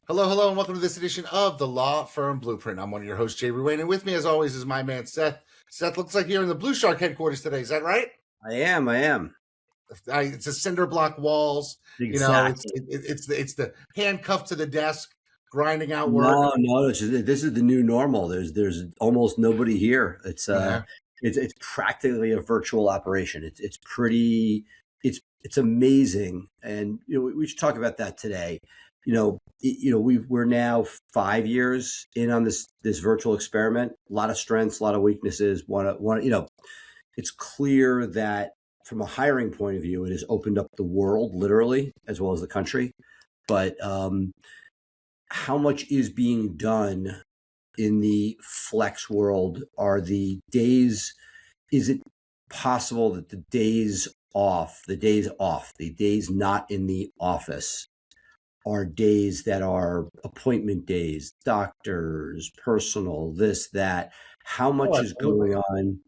Hello, hello, and welcome to this edition of the Law Firm Blueprint. I'm one of your hosts, Jay Ruane, and with me, as always, is my man Seth. Seth, looks like you're in the BluShark headquarters today. Is that right? I am. It's a cinder block walls. You know, Exactly. it's the handcuffed to the desk, grinding out work. No. This is the new normal. There's almost nobody here. Yeah. It's practically a virtual operation. It's pretty. It's amazing, and we should talk about that today. We're now 5 years in on this virtual experiment. A lot of strengths, a lot of weaknesses. It's clear that from a hiring point of view, it has opened up the world literally as well as the country. But how much is being done in the flex world? Are the days, is it possible that the days not in the office are days that are appointment days, doctors, personal, this, that? How much Oh, is absolutely. going on,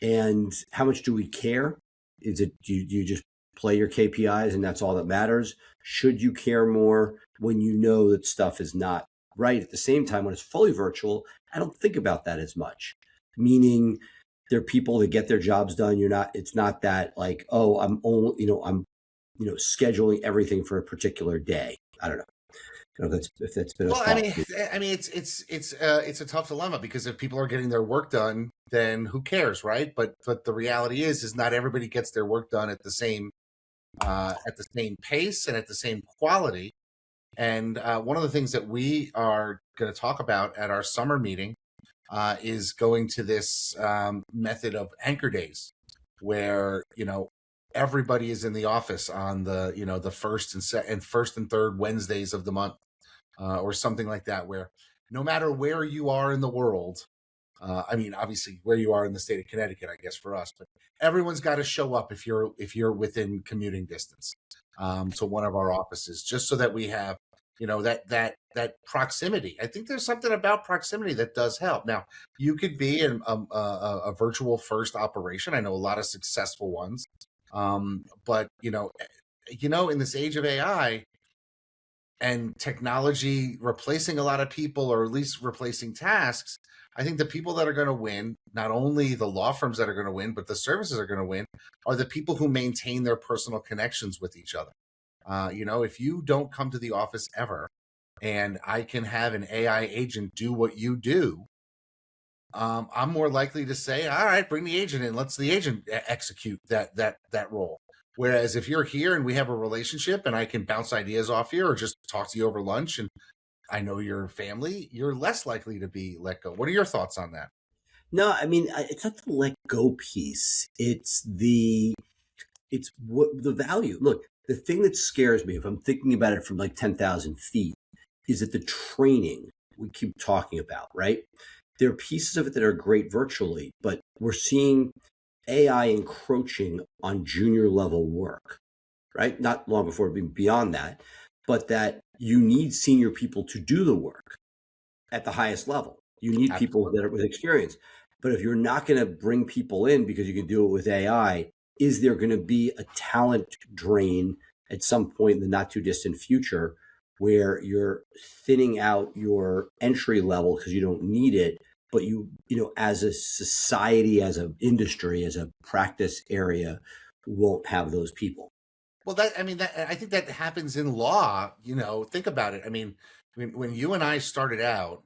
and how much do we care? Is it, do you just play your KPIs and that's all that matters? Should you care more when you know that stuff is not right? At the same time, when it's fully virtual, I don't think about that as much. Meaning, there are people that get their jobs done. It's not that like, oh, I'm scheduling everything for a particular day. I don't know. I don't know if that's been a Well, thought. it's a tough dilemma because if people are getting their work done, then who cares, right? But the reality is not everybody gets their work done at the same pace and at the same quality. And one of the things that we are going to talk about at our summer meeting is going to this method of anchor days, where everybody is in the office on the first and third Wednesdays of the month, or something like that, where no matter where you are in the world, obviously where you are in the state of Connecticut, I guess for us, but everyone's got to show up if you're within commuting distance to one of our offices, just so that we have that proximity. I think there's something about proximity that does help. Now, you could be a virtual first operation. I know a lot of successful ones, but in this age of AI and technology replacing a lot of people, or at least replacing tasks, I think the people that are going to win, not only the law firms that are going to win, but the services are going to win, are the people who maintain their personal connections with each other. If you don't come to the office ever, and I can have an AI agent do what you do, I'm more likely to say, all right, bring the agent in. Let's the agent execute that role. Whereas if you're here and we have a relationship and I can bounce ideas off you or just talk to you over lunch and I know your family, you're less likely to be let go. What are your thoughts on that? No, it's not the let go piece. It's what the value. Look, the thing that scares me, if I'm thinking about it from like 10,000 feet, is that the training we keep talking about, right? There are pieces of it that are great virtually, but we're seeing AI encroaching on junior level work, right? Not long before being beyond that, but that you need senior people to do the work at the highest level. You need people that Absolutely. are with experience. But if you're not going to bring people in because you can do it with AI, is there going to be a talent drain at some point in the not too distant future where you're thinning out your entry level because you don't need it, but as a society, as an industry, as a practice area, won't have those people? Well, I think that happens in law. Think about it. When you and I started out,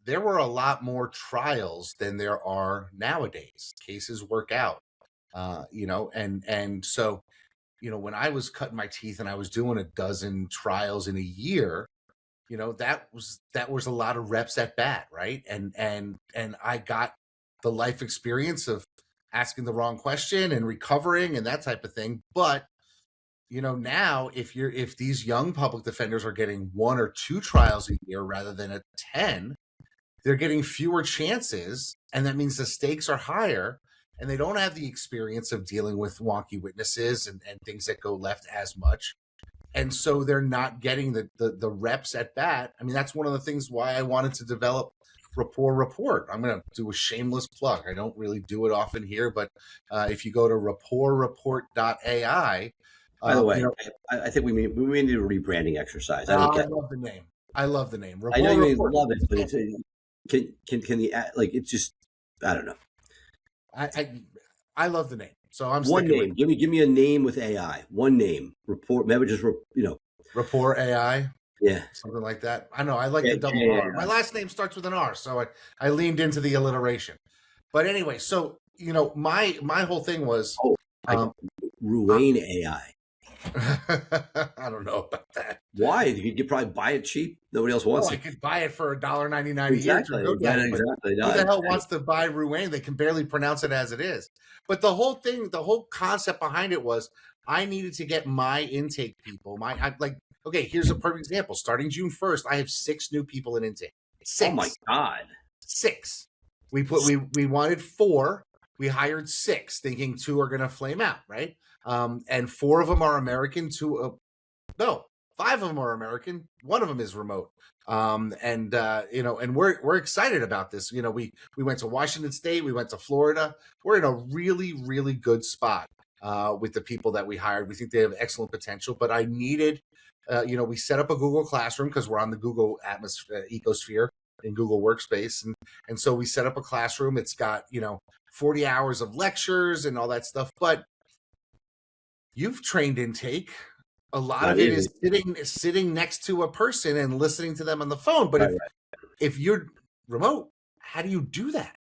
there were a lot more trials than there are nowadays. Cases work out, and so when I was cutting my teeth and I was doing a dozen trials in a year, that was a lot of reps at bat, right? And I got the life experience of asking the wrong question and recovering and that type of thing. But now if these young public defenders are getting one or two trials a year rather than a 10, they're getting fewer chances, and that means the stakes are higher, and they don't have the experience of dealing with wonky witnesses and things that go left as much. And so they're not getting the reps at bat. That's one of the things why I wanted to develop Rapport Report. I'm going to do a shameless plug. I don't really do it often here, but if you go to rapportreport.ai, By the way, You know, I think we need a rebranding exercise. I don't I get. love the name. I love the name. I know you may Report. love it, but it's can the like it's just I don't know. I, I I love the name, so I'm One sticking with name. Give me a name with AI. One name. Report. Maybe just Rapport AI, yeah. something like that. I know I like the double R. My AI. last name starts with an R, so I leaned into the alliteration. But anyway, so my whole thing was, Oh, like um, I, Ruane AI. I don't know about that. Why? You could probably buy it cheap. Nobody else No, wants I it. could buy it for $1.99 a year through Exactly. Yeah, GoDaddy, but exactly. who No, the hell wants to buy Ruane? They can barely pronounce it as it is. But the whole thing, the whole concept behind it was I needed to get my intake people. Okay, here's a perfect example. Starting June 1st, I have 6 new people in intake. oh my Six. God. 6. We wanted 4. We hired 6, thinking 2 are gonna flame out, right? And 4 of them are American, 2 no, 5 of them are American. 1 of them is remote. And we're excited about this. We went to Washington State, we went to Florida. We're in a really, really good spot with the people that we hired. We think they have excellent potential. But I needed, we set up a Google Classroom because we're on the Google ecosphere in Google Workspace, and so we set up a classroom. It's got 40 hours of lectures and all that stuff. But you've trained intake. A lot Not of it easy. is sitting next to a person and listening to them on the phone. But Right, if you're remote, how do you do that?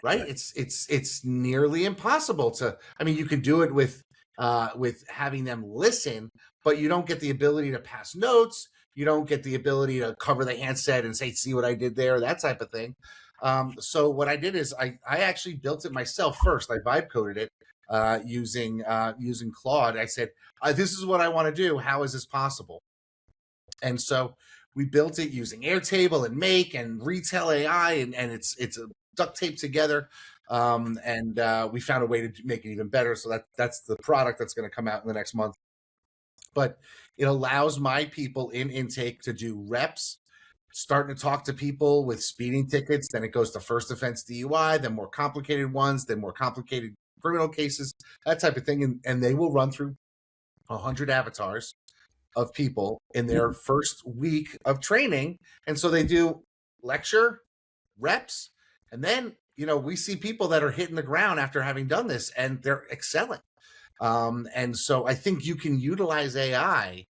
Right? right. It's nearly impossible to. I mean, you can do it with having them listen, but you don't get the ability to pass notes. You don't get the ability to cover the handset and say, "See what I did there," that type of thing. So what I did is I actually built it myself first. I vibe coded it using Claude. I said, "This is what I want to do. How is this possible?" And so we built it using Airtable and Make and Retail AI, and it's duct taped together. And we found a way to make it even better. So that's the product that's going to come out in the next month. But it allows my people in intake to do reps, starting to talk to people with speeding tickets. Then it goes to first offense DUI, then more complicated ones, then more complicated criminal cases, that type of thing. And they will run through 100 avatars of people in their first week of training. And so they do lecture, reps, and then, we see people that are hitting the ground after having done this and they're excelling. And so I think you can utilize AI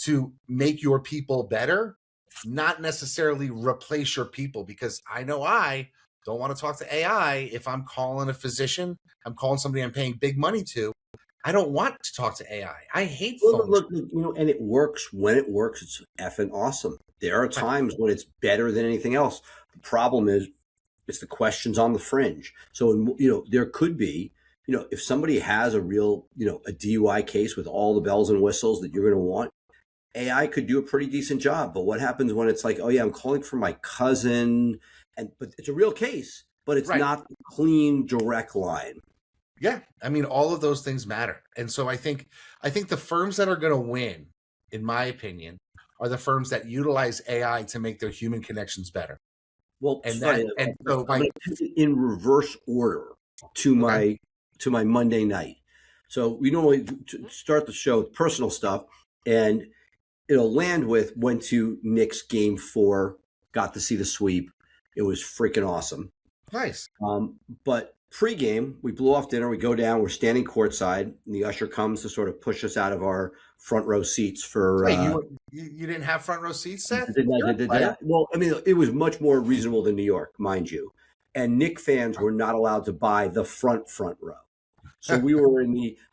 to make your people better, not necessarily replace your people, because I know I don't want to talk to AI if I'm calling a physician, I'm calling somebody I'm paying big money to. I don't want to talk to AI. I hate phones. Look, and it works. When it works, it's effing awesome. There are times when it's better than anything else. The problem is, it's the questions on the fringe. So, there could be, if somebody has a real, a DUI case with all the bells and whistles that you're going to want, AI could do a pretty decent job. But what happens when it's like, oh yeah, I'm calling for my cousin, but it's a real case, but it's Right. not a clean direct line. Yeah, I mean, all of those things matter. And so I think the firms that are going to win, in my opinion, are the firms that utilize AI to make their human connections better. Well, And funny. and so I'm going to put it in reverse order to okay. my Monday night. So we normally start the show with personal stuff, and it'll land with went to Knicks game 4, got to see the sweep. It was freaking awesome. Nice. But pregame, we blew off dinner. We go down. We're standing courtside, and the usher comes to sort of push us out of our front row seats for. Wait, you didn't have front row seats, Seth? Well, I mean, it was much more reasonable than New York, mind you. And Knick fans were not allowed to buy the front row. So we were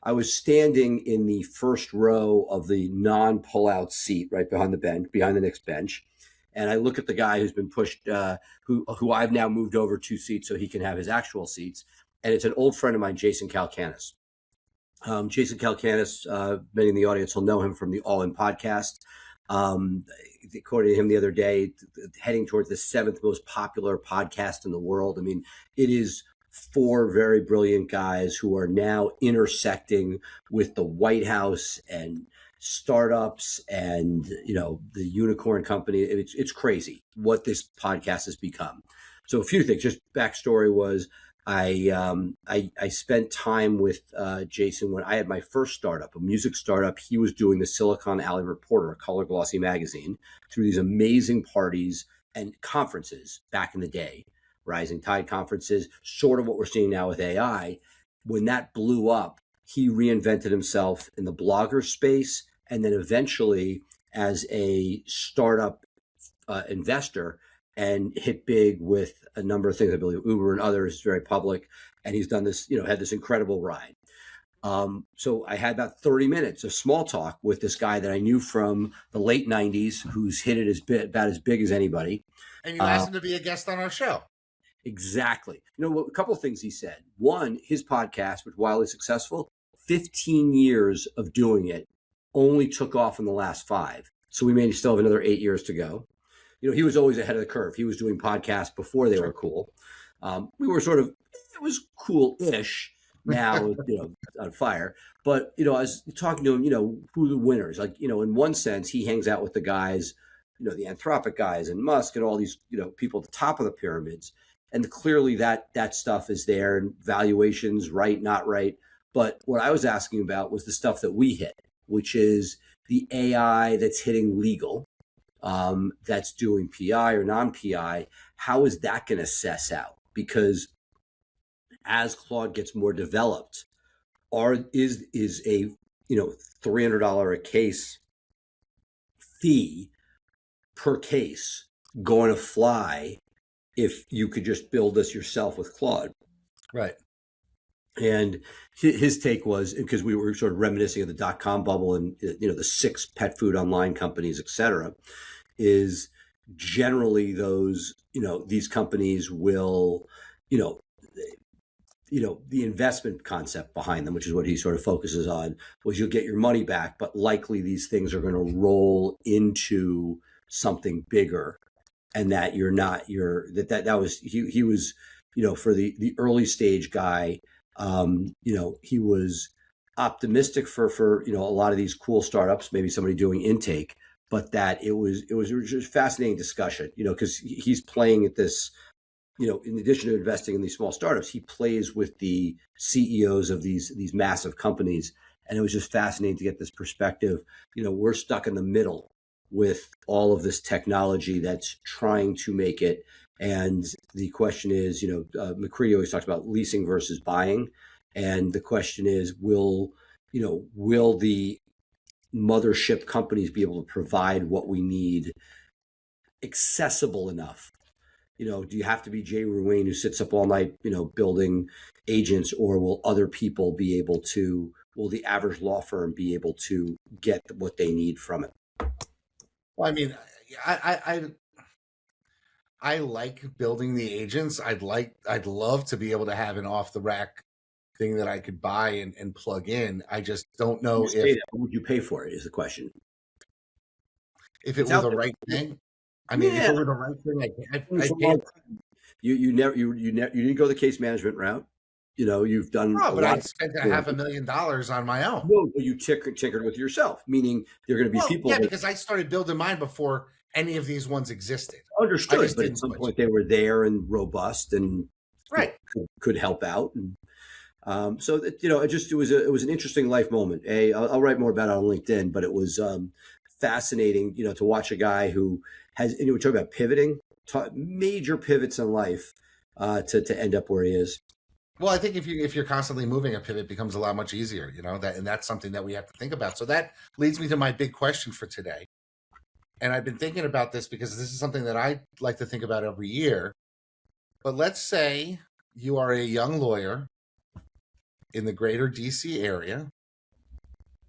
I was standing in the first row of the non-pullout seat right behind the Knicks bench. And I look at the guy who's been pushed, who I've now moved over 2 seats so he can have his actual seats. And it's an old friend of mine, Jason Calcanis. Jason Calcanis, many in the audience will know him from the All In podcast. According to him the other day, heading towards the 7th most popular podcast in the world. I mean, it is 4 very brilliant guys who are now intersecting with the White House and startups and the unicorn company. It's crazy what this podcast has become. So a few things. Just backstory was I spent time with Jason when I had my first startup, a music startup. He was doing the Silicon Alley Reporter, a color glossy magazine, through these amazing parties and conferences back in the day, rising tide conferences, sort of what we're seeing now with AI. When that blew up, he reinvented himself in the blogger space, and then eventually as a startup investor, and hit big with a number of things. I believe Uber and others, very public. And he's done this, had this incredible ride. So I had about 30 minutes of small talk with this guy that I knew from the late 90s, who's hit it about as big as anybody. And you asked him to be a guest on our show. Exactly. A couple of things he said. One, his podcast was wildly successful. 15 years of doing it, only took off in the last 5. So we may still have another 8 years to go. He was always ahead of the curve. He was doing podcasts before they were cool. We were sort of, it was cool-ish. Now, on fire. But, I was talking to him, who the winners, like, in one sense, he hangs out with the guys, the Anthropic guys and Musk and all these, people at the top of the pyramids. And clearly that stuff is there, and valuations, right, not right. But what I was asking about was the stuff that we hit, which is the AI that's hitting legal. That's doing PI or non-PI, how is that going to assess out? Because as Claude gets more developed, is a $300 a case fee per case going to fly if you could just build this yourself with Claude? Right. And his take was, because we were sort of reminiscing of the dot-com bubble and the 6 pet food online companies, et cetera, is generally those, these companies will, the investment concept behind them, which is what he sort of focuses on, was you'll get your money back, but likely these things are going to roll into something bigger, and that that was, he was, for the early stage guy, he was optimistic for a lot of these cool startups, maybe somebody doing intake, but that it was just fascinating discussion, because he's playing at this, in addition to investing in these small startups, he plays with the CEOs of these massive companies. And it was just fascinating to get this perspective. We're stuck in the middle with all of this technology that's trying to make it. And the question is, McCready always talks about leasing versus buying. And the question is, will the mothership companies be able to provide what we need accessible enough? Do you have to be Jay Ruane who sits up all night, building agents, or will other people be able to, will the average law firm be able to get what they need from it? Well, I mean, I like building the agents. I'd love to be able to have an off the rack thing that I could buy and plug in. I just don't know what would you pay for it is the question. If it were the right thing. I mean, if it were the right thing, I'd pay. You didn't go the case management route. You've done. No, but I spent $500,000 on my own. No, but you tinkered with yourself, meaning there are going to be people. Yeah, because I started building mine before any of these ones existed. Understood, but at some point they were there and robust and could help out. And so that, it was an interesting life moment. I'll write more about it on LinkedIn, but it was fascinating, to watch a guy who has, we're talking about pivoting, major pivots in life to end up where he is. Well, I think if you're constantly moving, a pivot becomes a lot much easier, and that's something that we have to think about. So that leads me to my big question for today. And I've been thinking about this because this is something that I like to think about every year. But let's say you are a young lawyer in the greater DC area,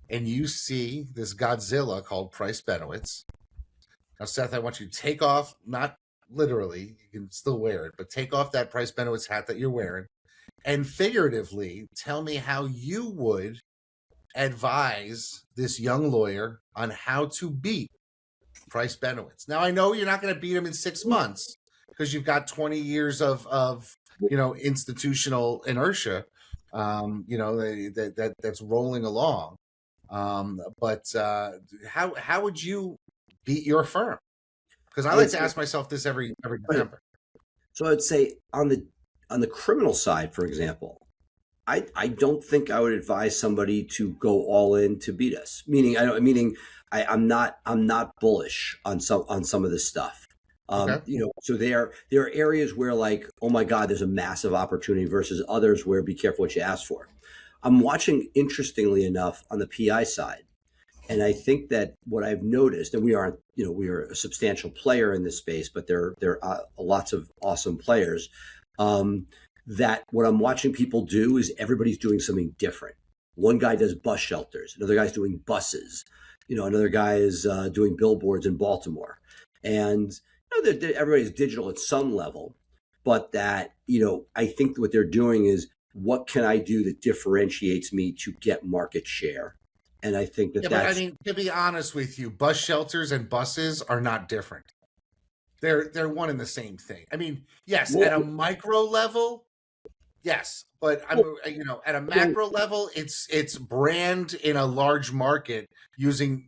and you see this Godzilla called Price Benowitz. Now, Seth, I want you to take off, not literally, you can still wear it, but take off that Price Benowitz hat that you're wearing, and figuratively tell me how you would advise this young lawyer on how to beat Price Benowitz. Now, I know you're not going to beat him in 6 months because you've got 20 years of institutional inertia, that's rolling along. But how would you beat your firm? Because I like to ask myself this every December. So I'd say on on the criminal side, for example, I don't think I would advise somebody to go all in to beat us. I'm not bullish on some of this stuff. Okay. So there are areas where, like, oh my God, there's a massive opportunity versus others where be careful what you ask for. I'm watching, interestingly enough, on the PI side. And I think that what I've noticed, and we are a substantial player in this space, but there are lots of awesome players. Um, that what I'm watching people do is everybody's doing something different. One guy does bus shelters, another guy's doing buses, another guy is doing billboards in Baltimore, and everybody's digital at some level, but that I think what they're doing is, what can I do that differentiates me to get market share? And I think that Yeah, but I that's mean, to be honest with you, bus shelters and buses are not different. They're one and the same thing. I mean, yes, at a well, micro level, yes, but I'm well, at a macro level, it's brand in a large market using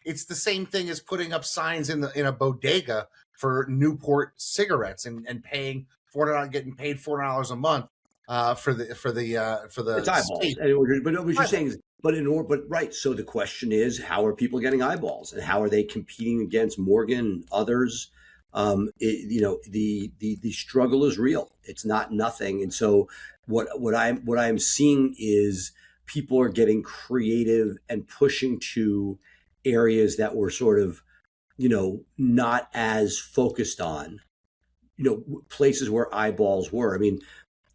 it's the same thing as putting up signs in a bodega for Newport cigarettes and paying $400, getting paid $400 a month for it's the eyeballs. space. But what you're saying is, but right. So the question is, how are people getting eyeballs, and how are they competing against Morgan and others? The struggle is real. It's not nothing. And so what I'm seeing is people are getting creative and pushing to areas that were sort of not as focused on places where eyeballs were. I mean,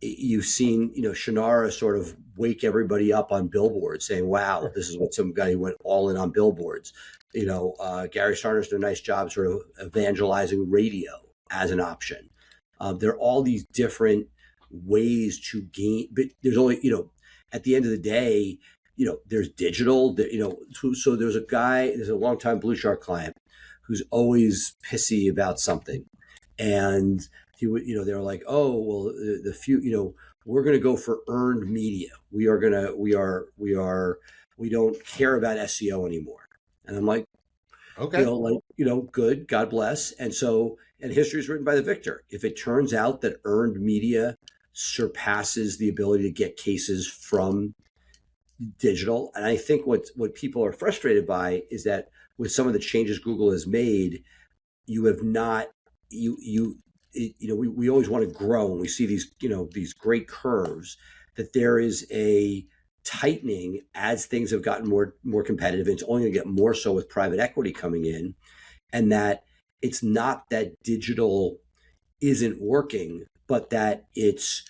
you've seen, Shannara sort of wake everybody up on billboards saying, wow, this is what some guy who went all in on billboards. Gary Starner's done a nice job sort of evangelizing radio as an option. There are all these different ways to gain, but there's only, at the end of the day, there's digital, so there's a longtime BluShark client who's always pissy about something. And they were like, oh, well, the few, we're going to go for earned media. We don't care about SEO anymore. And I'm like, Okay. good, God bless. And history is written by the victor. If it turns out that earned media surpasses the ability to get cases from digital, and I think what people are frustrated by is that with some of the changes Google has made, you have not, we always want to grow, and we see these great curves, that there is a tightening as things have gotten more competitive, and it's only going to get more so with private equity coming in, and that it's not that digital isn't working, but that it's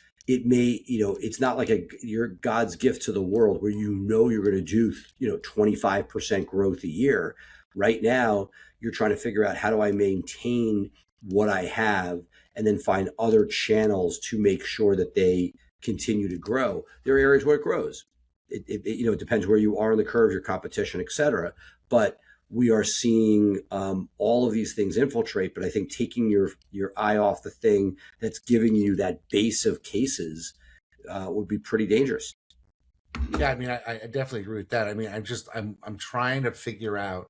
not like your God's gift to the world where you're going to do 25% growth a year. Right now, you're trying to figure out, how do I maintain what I have, and then find other channels to make sure that they continue to grow. There are areas where it grows. It depends where you are in the curve, your competition, et cetera. But we are seeing all of these things infiltrate. But I think taking your eye off the thing that's giving you that base of cases would be pretty dangerous. Yeah, I mean, I definitely agree with that. I mean, I'm trying to figure out,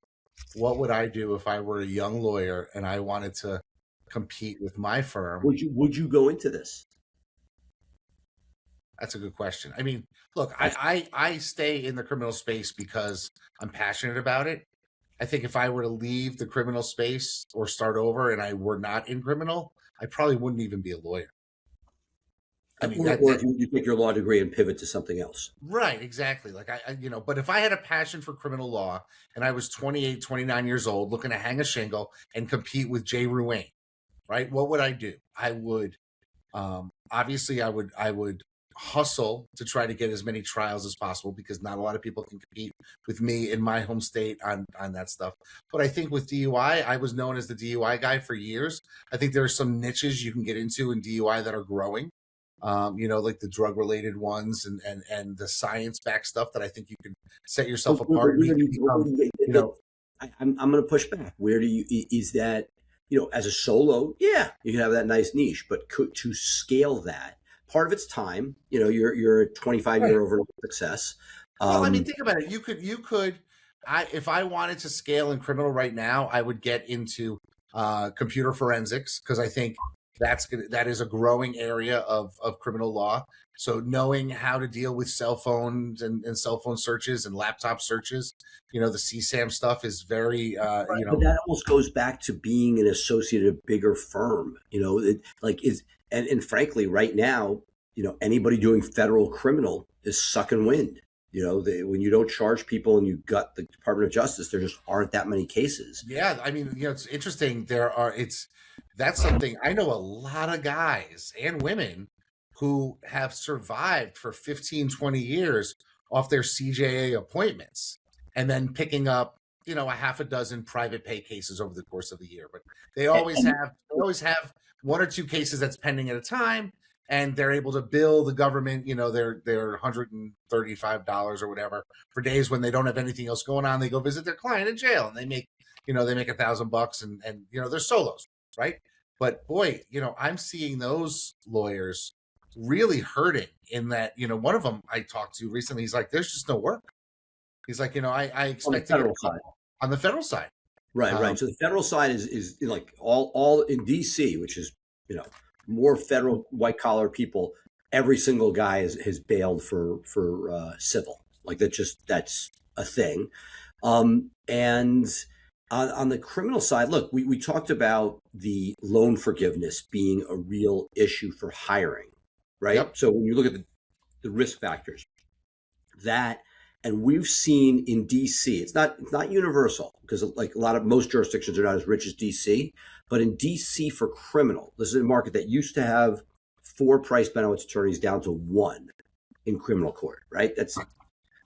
what would I do if I were a young lawyer and I wanted to compete with my firm? Would you go into this? That's a good question. I mean, look, I stay in the criminal space because I'm passionate about it. I think if I were to leave the criminal space or start over and I were not in criminal, I probably wouldn't even be a lawyer. I mean, Or if you take your law degree and pivot to something else. right, exactly. Like but if I had a passion for criminal law and I was 28, 29 years old looking to hang a shingle and compete with Jay Ruane, right? What would I do? I would obviously I would hustle to try to get as many trials as possible, because not a lot of people can compete with me in my home state on that stuff. But I think with DUI, I was known as the DUI guy for years. I think there are some niches you can get into in DUI that are growing. Like the drug related ones and the science back stuff that I think you can set yourself apart, and you can become, you know, I'm going to push back. Where do you, is that, as a solo, yeah, you can have that nice niche, but to scale that, part of it's time. You're a 25-year overnight success. well, I mean, think about it. You could, if I wanted to scale in criminal right now, I would get into computer forensics, because I think that is a growing area of criminal law. So knowing how to deal with cell phones and cell phone searches and laptop searches, the CSAM stuff is very, Right. But that almost goes back to being an associate of a bigger firm. And frankly, right now, anybody doing federal criminal is sucking wind. When you don't charge people and you gut the Department of Justice, there just aren't that many cases. Yeah, I mean, it's interesting. That's something I know a lot of guys and women who have survived for 15, 20 years off their CJA appointments and then picking up, a half a dozen private pay cases over the course of the year. But they always have one or two cases that's pending at a time, and they're able to bill the government, their $135 or whatever for days when they don't have anything else going on. They go visit their client in jail and they make $1,000 and they're solos, right? But boy, I'm seeing those lawyers really hurting in that, one of them I talked to recently, he's like, there's just no work. He's like, I On the expect to get federal side. on the federal side. Right. So the federal side is like all in DC, which is, more federal white collar people. Every single guy has bailed for civil. Like that's a thing. And on the criminal side, look, we talked about the loan forgiveness being a real issue for hiring, right? Yep. So when you look at the risk factors, and we've seen in DC, it's not universal because like most jurisdictions are not as rich as DC, but in DC for criminal, this is a market that used to have 4 Price Benowitz attorneys down to 1 in criminal court, right? That's,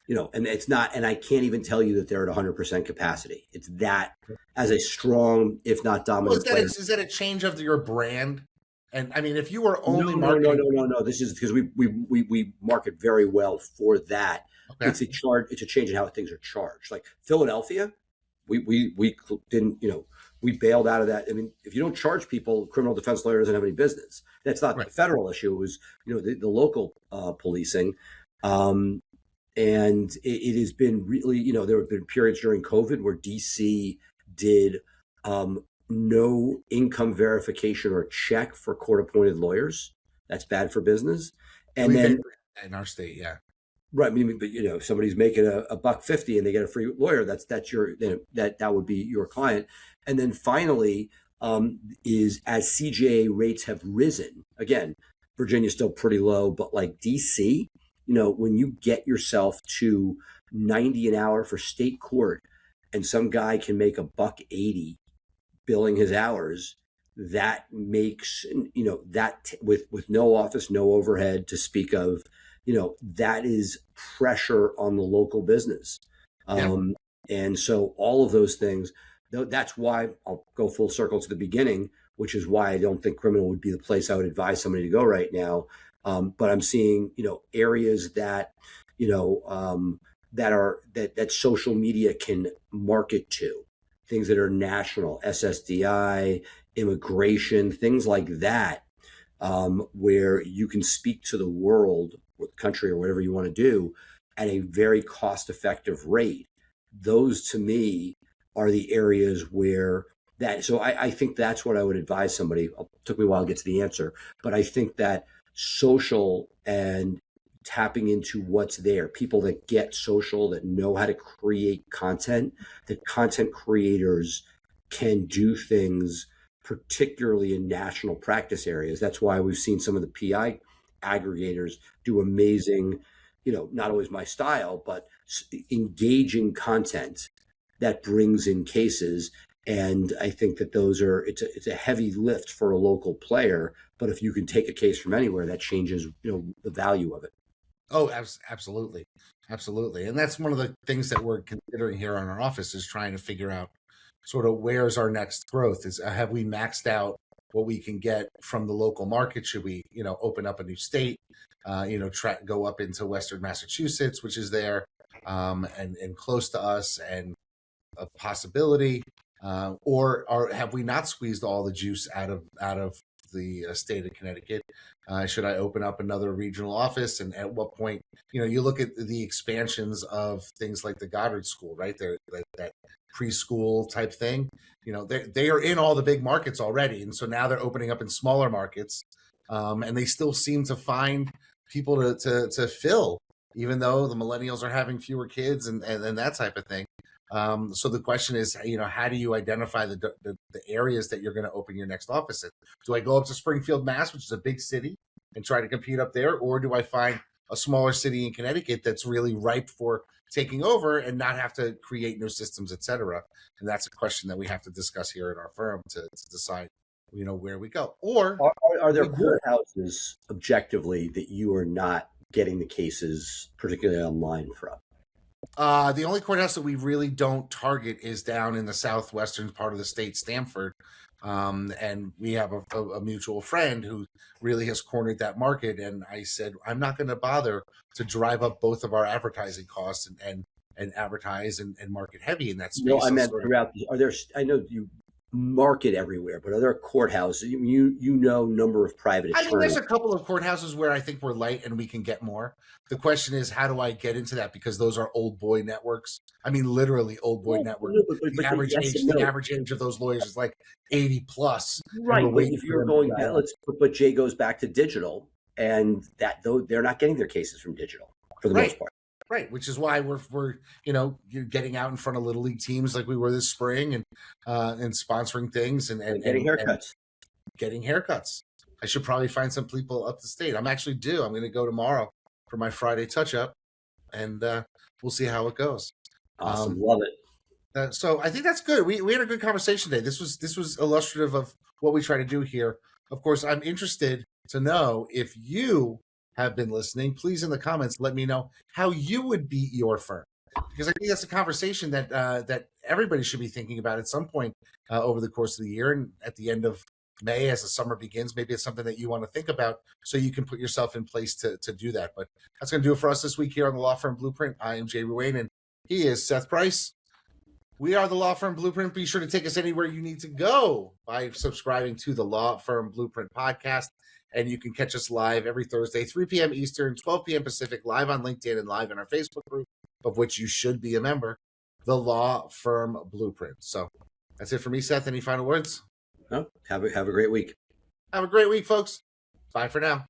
and it's not, and I can't even tell you that they're at 100% capacity. It's that as a strong, if not dominant player. Is that a change of your brand? And I mean, if you were only No. This is because we market very well for that. Okay. It's a change in how things are charged. Like Philadelphia, we didn't, we bailed out of that. I mean, if you don't charge people, criminal defense lawyer doesn't have any business. That's not Right. the federal issue. It was, the local policing. And it has been really, there have been periods during COVID where DC did no income verification or check for court-appointed lawyers. That's bad for business. And then in our state, yeah. Right. I mean, but if somebody's making a $1.50 and they get a free lawyer, that's your that would be your client. And then finally, is as CJA rates have risen, again, Virginia's still pretty low, but like DC, when you get yourself to 90 an hour for state court, and some guy can make $1.80 billing his hours, that makes that with no office, no overhead to speak of. That is pressure on the local business. And so all of those things, that's why I'll go full circle to the beginning, which is why I don't think criminal would be the place I would advise somebody to go right now. But I'm seeing, areas that, that social media can market to, things that are national, SSDI, immigration, things like that, where you can speak to the world or the country or whatever you want to do at a very cost-effective rate. Those, to me, are the areas where so I think that's what I would advise somebody. It took me a while to get to the answer, but I think that social and tapping into what's there, people that get social, that know how to create content, that content creators can do things, particularly in national practice areas. That's why we've seen some of the PI aggregators do amazing, not always my style, but engaging content that brings in cases. And I think that it's a heavy lift for a local player, but if you can take a case from anywhere, that changes, the value of it. Oh, absolutely. Absolutely. And that's one of the things that we're considering here in our office, is trying to figure out sort of where's our next growth. Have we maxed out what we can get from the local market? Should we, open up a new state, go up into Western Massachusetts, which is there, and close to us and a possibility, or have we not squeezed all the juice out of the state of Connecticut. Should I open up another regional office, and at what point? You look at the expansions of things like the Goddard School, right? That preschool type thing. They are in all the big markets already, and so now they're opening up in smaller markets, and they still seem to find people to fill, even though the millennials are having fewer kids and that type of thing. So the question is, how do you identify the areas that you're going to open your next office in? Do I go up to Springfield, Mass, which is a big city, and try to compete up there, or do I find a smaller city in Connecticut that's really ripe for taking over and not have to create new systems, et cetera? And that's a question that we have to discuss here at our firm to decide, where we go. Or are there courthouses objectively that you are not getting the cases, particularly online, from? The only courthouse that we really don't target is down in the southwestern part of the state, Stamford. And we have a mutual friend who really has cornered that market. And I said, I'm not going to bother to drive up both of our advertising costs and advertise and market heavy in that space. No, I meant throughout. I know you market everywhere, but are there courthouses? Number of private attorneys. There's a couple of courthouses where I think we're light and we can get more. The question is, how do I get into that? Because those are old boy networks. Literally old boy networks. The average age of those lawyers is like 80 plus. Right. But if you're going back, but Jay goes back to digital, and that though they're not getting their cases from digital for the most part. Right, which is why we're you're getting out in front of little league teams like we were this spring, and sponsoring things and getting haircuts. Getting haircuts. I should probably find some people up the state. I'm actually due. I'm going to go tomorrow for my Friday touch up, and we'll see how it goes. Awesome, love it. So I think that's good. We had a good conversation today. This was illustrative of what we try to do here. Of course, I'm interested to know if you have been listening. Please, in the comments, let me know how you would beat your firm, because I think that's a conversation that everybody should be thinking about at some point over the course of the year, and at the end of May as the summer begins. Maybe it's something that you want to think about so you can put yourself in place to do that. But that's going to do it for us this week here on the Law Firm Blueprint. I am Jay Ruane, and he is Seth Price. We are the Law Firm Blueprint. Be sure to take us anywhere you need to go by subscribing to the Law Firm Blueprint podcast. And you can catch us live every Thursday, 3 p.m. Eastern, 12 p.m. Pacific, live on LinkedIn and live in our Facebook group, of which you should be a member, the Law Firm Blueprint. So that's it for me, Seth. Any final words? No. Have a great week. Have a great week, folks. Bye for now.